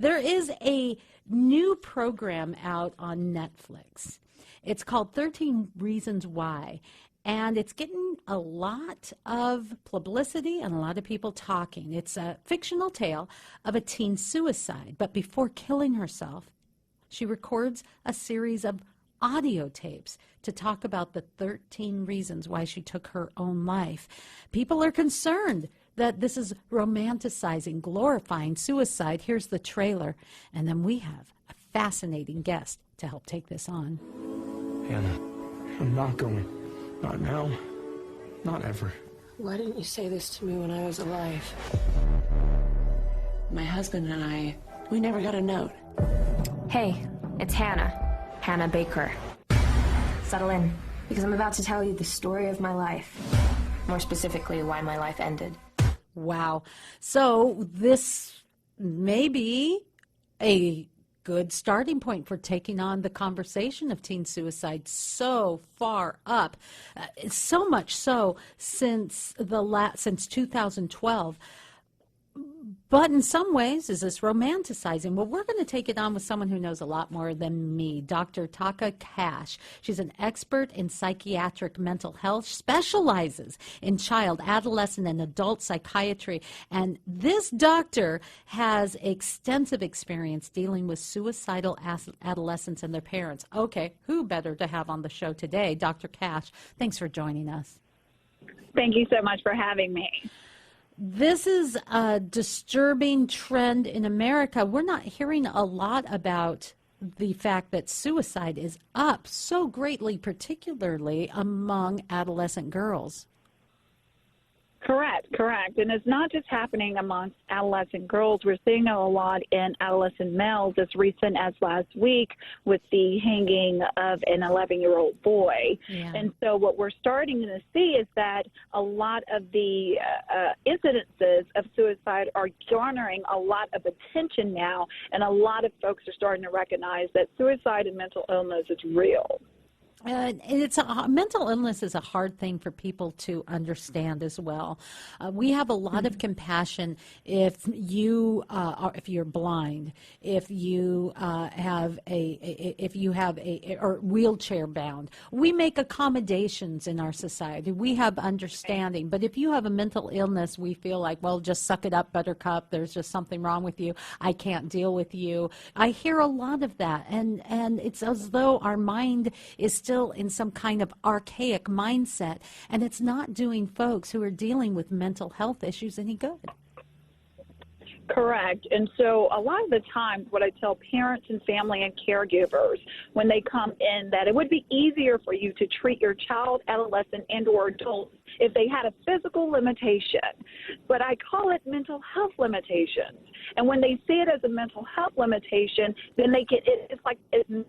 There is a new program out on Netflix. It's called 13 Reasons Why. And it's getting a lot of publicity and a lot of people talking. It's a fictional tale of a teen suicide. But before killing herself, she records a series of audio tapes to talk about the 13 reasons why she took her own life. People are concerned that this is romanticizing, glorifying suicide. Here's the trailer. And then we have a fascinating guest to help take this on. Hannah, I'm not going. Not now. Not ever. Why didn't you say this to me when I was alive? My husband and I, we never got a note. Hey, it's Hannah. Hannah Baker. Settle in, because I'm about to tell you the story of my life. More specifically, why my life ended. Wow. So this may be a good starting point for taking on the conversation of teen suicide so far up, so much so since 2012. But in some ways, is this romanticizing? Well, we're going to take it on with someone who knows a lot more than me, Dr. Taaka. She's an expert in psychiatric mental health, specializes in child, adolescent, and adult psychiatry. And this doctor has extensive experience dealing with suicidal adolescents and their parents. Okay, who better to have on the show today? Dr. Cash, thanks for joining us. Thank you so much for having me. This is a disturbing trend in America. We're not hearing a lot about the fact that suicide is up so greatly, particularly among adolescent girls. Correct. And it's not just happening amongst adolescent girls. We're seeing it a lot in adolescent males as recent as last week with the hanging of an 11-year-old boy. Yeah. And so what we're starting to see is that a lot of the incidences of suicide are garnering a lot of attention now, and a lot of folks are starting to recognize that suicide and mental illness is real. Mental illness is a hard thing for people to understand as well. We have a lot of compassion if if you're blind, if you have or wheelchair bound. We make accommodations in our society. We have understanding. But if you have a mental illness, we feel like, well, just suck it up, buttercup. There's just something wrong with you. I can't deal with you. I hear a lot of that, and it's as though our mind is still in some kind of archaic mindset, and it's not doing folks who are dealing with mental health issues any good. Correct. And so a lot of the times what I tell parents and family and caregivers when they come in, that it would be easier for you to treat your child, adolescent, and or adult if they had a physical limitation. But I call it mental health limitations. And when they see it as a mental health limitation, then they get it. It's like it's.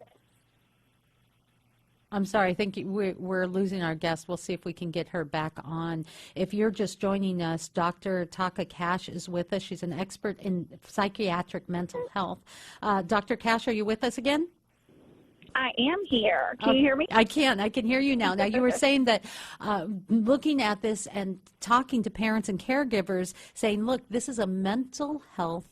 I'm sorry, I think we're losing our guest. We'll see if we can get her back on. If you're just joining us, Dr. Taaka is with us. She's an expert in psychiatric mental health. Dr. Cash, are you with us again? I am here. Can you hear me? I can hear you now. Now, you were saying that looking at this and talking to parents and caregivers, saying, look, this is a mental health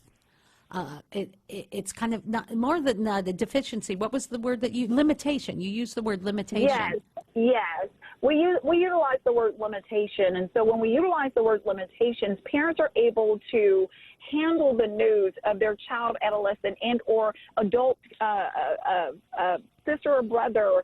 it's kind of not more than the deficiency. What was the word that limitation? You used the word limitation. Yes. We utilize the word limitation, and so when we utilize the word limitations, parents are able to handle the news of their child, adolescent, and or adult sister or brother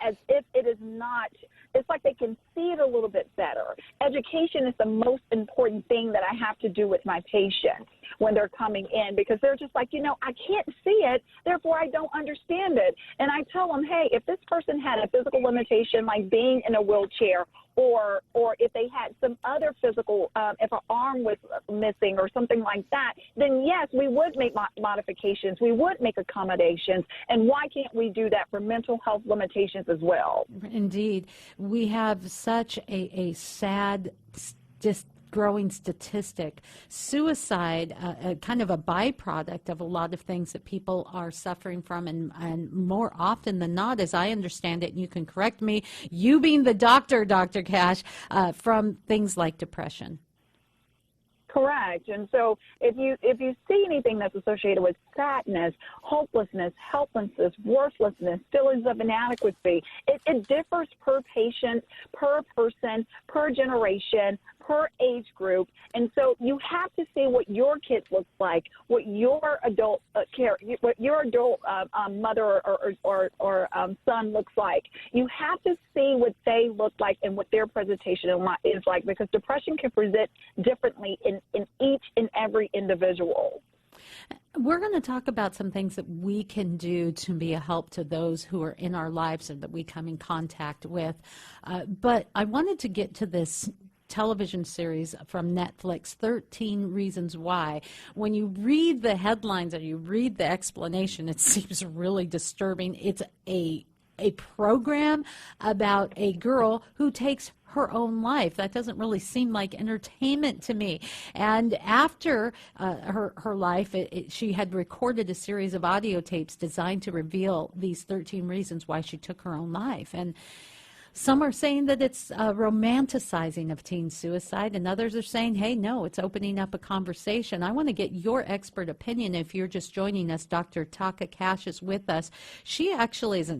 as if it is not. It's like they can see it a little bit better. Education is the most important thing that I have to do with my patients when they're coming in, because they're just like, I can't see it, therefore I don't understand it. And I tell them, hey, if this person had a physical limitation like being in a wheelchair, or if they had some other physical, if an arm was missing or something like that, then yes, we would make modifications. We would make accommodations. And why can't we do that for mental health limitations as well? Indeed. We have such a sad, just growing statistic. Suicide, kind of a byproduct of a lot of things that people are suffering from, and more often than not, as I understand it, and you can correct me, you being the doctor, Dr. Cash, from things like depression. Correct. And so if you see anything that's associated with sadness, hopelessness, helplessness, worthlessness, feelings of inadequacy, it differs per patient, per person, per generation, per age group. And so you have to see what your kid looks like, what your adult mother or son looks like. You have to see what they look like and what their presentation is like, because depression can present differently in each and every individual. We're going to talk about some things that we can do to be a help to those who are in our lives and that we come in contact with. But I wanted to get to this television series from Netflix, 13 Reasons Why. When you read the headlines or you read the explanation, it seems really disturbing. It's a program about a girl who takes her own life. That doesn't really seem like entertainment to me. And after her life, she had recorded a series of audio tapes designed to reveal these 13 reasons why she took her own life. And some are saying that it's romanticizing of teen suicide, and others are saying, hey, no, it's opening up a conversation. I want to get your expert opinion. If you're just joining us, Dr. Taaka Cash is with us. She actually is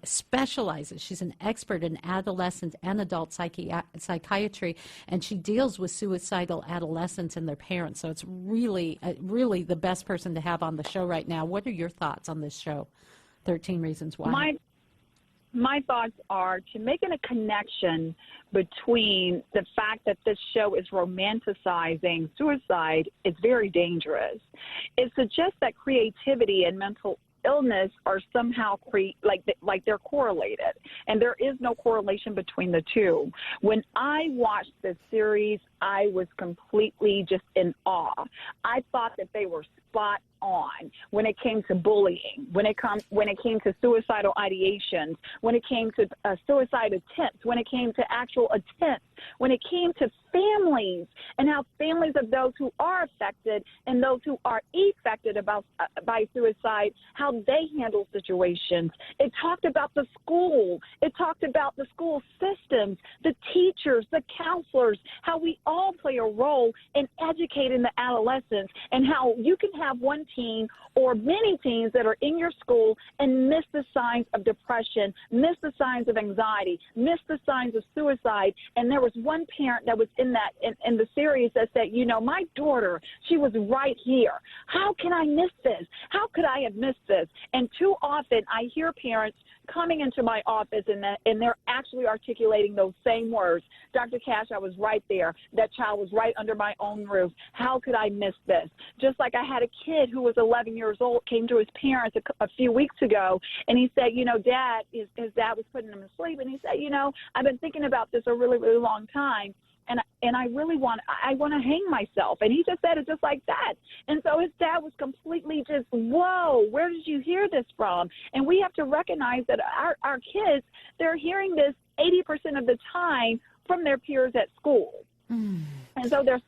specializes. She's an expert in adolescent and adult psychiatry, and she deals with suicidal adolescents and their parents. So it's really, really the best person to have on the show right now. What are your thoughts on this show, 13 Reasons Why? My thoughts are to making a connection between the fact that this show is romanticizing suicide is very dangerous. It suggests that creativity and mental illness are somehow like they're correlated, and there is no correlation between the two. When I watched this series, I was completely just in awe. I thought that they were spot on when it came to bullying, when it came to suicidal ideations, when it came to suicide attempts, when it came to actual attempts, when it came to families and how families of those who are affected and those who are affected by suicide, how they handle situations. It talked about the school. It talked about the school systems, the teachers, the counselors, how we all play a role in educating the adolescents, and how you can have one teen or many teens that are in your school and miss the signs of depression, miss the signs of anxiety, miss the signs of suicide. And there was one parent that was in the series that said, you know, my daughter, she was right here. How can I miss this? How could I have missed this? And too often I hear parents coming into my office and they're actually articulating those same words. Dr. Cash, I was right there. That child was right under my own roof. How could I miss this? Just like I had a kid who was 11 years old, came to his parents a few weeks ago, and he said, you know, Dad, his dad was putting him to sleep, and he said, you know, I've been thinking about this a really, really long time. And I really want to hang myself. And he just said it just like that. And so his dad was completely just, whoa, where did you hear this from? And we have to recognize that our kids, they're hearing this 80% of the time from their peers at school. And so they're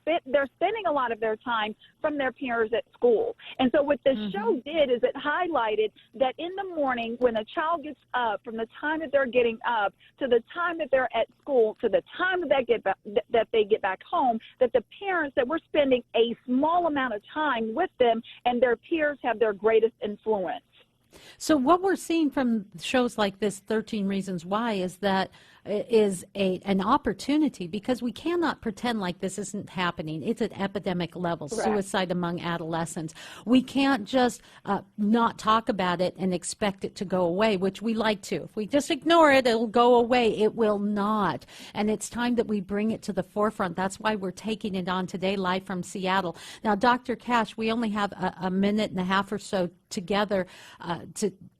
spending a lot of their time from their peers at school. And so what this show did is it highlighted that in the morning when a child gets up, from the time that they're getting up to the time that they're at school to the time that they get back home, that the parents, that we're spending a small amount of time with them, and their peers have their greatest influence. So what we're seeing from shows like this, 13 Reasons Why, is that is an opportunity, because we cannot pretend like this isn't happening. It's at epidemic levels, Correct. Suicide among adolescents. We can't just not talk about it and expect it to go away, which we like to. If we just ignore it, it'll go away. It will not. And it's time that we bring it to the forefront. That's why we're taking it on today, live from Seattle. Now, Dr. Cash, we only have a minute and a half or so together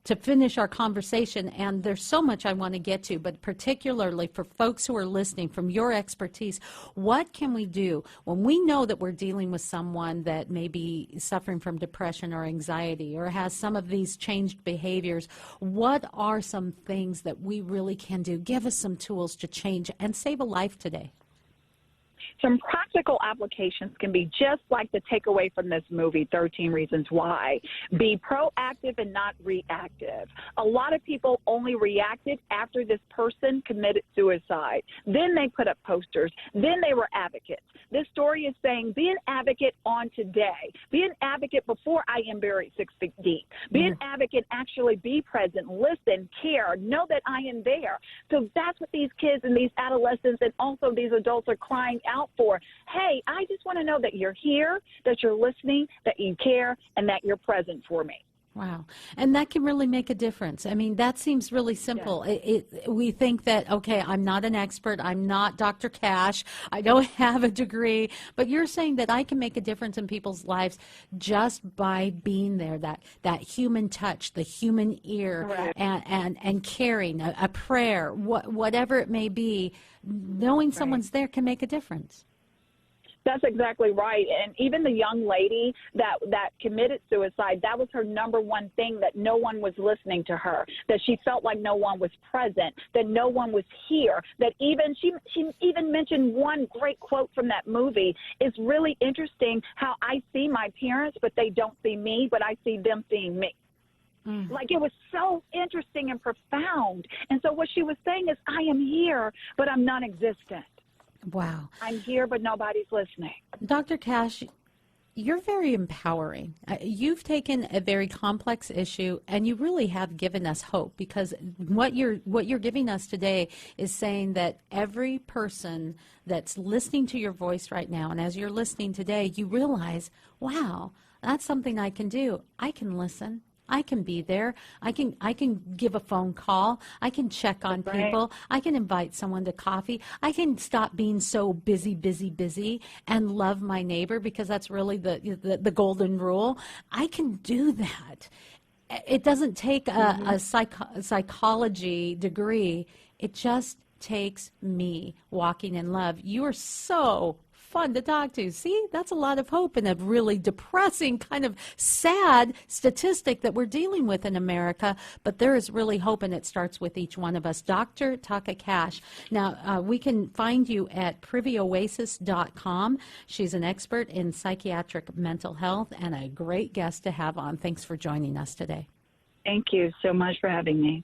to finish our conversation, and there's so much I want to get to, but particularly for folks who are listening, from your expertise, what can we do when we know that we're dealing with someone that may be suffering from depression or anxiety or has some of these changed behaviors? What are some things that we really can do? Give us some tools to change and save a life today. Some practical applications can be just like the takeaway from this movie, 13 Reasons Why. Be proactive and not reactive. A lot of people only reacted after this person committed suicide. Then they put up posters. Then they were advocates. This story is saying be an advocate on today. Be an advocate before I am buried 6 feet deep. Be an advocate, actually be present, listen, care, know that I am there. So that's what these kids and these adolescents and also these adults are crying out for. Hey, I just want to know that you're here, that you're listening, that you care, and that you're present for me. Wow. And that can really make a difference. I mean, that seems really simple. Yeah. We think that, okay, I'm not an expert. I'm not Dr. Cash. I don't have a degree. But you're saying that I can make a difference in people's lives just by being there, that human touch, the human ear, right, and caring, a prayer, whatever it may be, knowing someone's there can make a difference. That's exactly right. And even the young lady that committed suicide, that was her number one thing, that no one was listening to her, that she felt like no one was present, that no one was here, that even she even mentioned one great quote from that movie. It's really interesting how I see my parents, but they don't see me, but I see them seeing me. Like, it was so interesting and profound. And so what she was saying is, I am here, but I'm non-existent. Wow. I'm here, but nobody's listening. Dr. Cash, you're very empowering. You've taken a very complex issue, and you really have given us hope, because what you're giving us today is saying that every person that's listening to your voice right now, and as you're listening today, you realize, wow, that's something I can do. I can listen. I can be there. I can give a phone call. I can check on people. I can invite someone to coffee. I can stop being so busy and love my neighbor, because that's really the golden rule. I can do that. It doesn't take a psychology degree. It just takes me walking in love. You are so fun to talk to. See, that's a lot of hope in a really depressing, kind of sad statistic that we're dealing with in America. But there is really hope, and it starts with each one of us. Dr. Taaka Cash. Now, we can find you at privyoasis.com. She's an expert in psychiatric mental health and a great guest to have on. Thanks for joining us today. Thank you so much for having me.